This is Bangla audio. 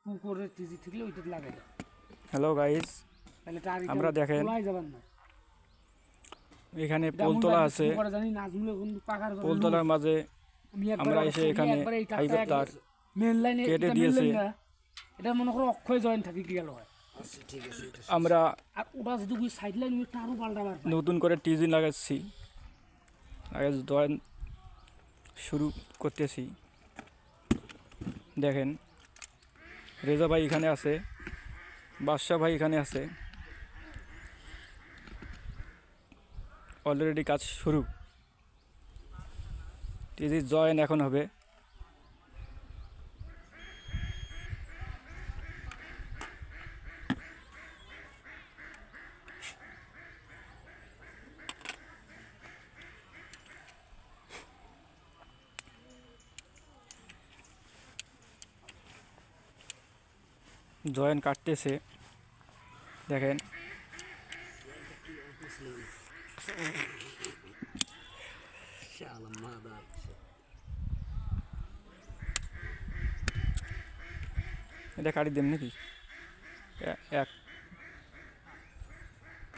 পুকুরের টিজি থাকলে ওইটা লাগাই দাও। হ্যালো গাইস, তাহলে তার আমরা দেখেন তোলাই যাবেন না। এখানে পোলতলা আছে। জানি নাজমুলে কিন্তু পাকার করে পোলতলার মাঝে আমি আমরা এসে এখানে ফাইবার তার মেন লাইনে কেটে এটা দিয়েছে। এটা মনে করো অক্ষয় জয়েন থাকি গেল হয়। আচ্ছা ঠিক আছে। আমরা আর ওটা যদি সাইড লাইন আরো পাল্টাবার নতুন করে টিজি লাগাচ্ছি, জয়েন শুরু করতেছি। দেখেন রেজা ভাই এখানে আছে, বাদশা ভাই এখানে আছে। অলরেডি কাজ শুরু, টিজি জয়েন এখন হবে। জয়েন কাটতেছে, দেখেন। এটা কাটি দেন নাকি? এক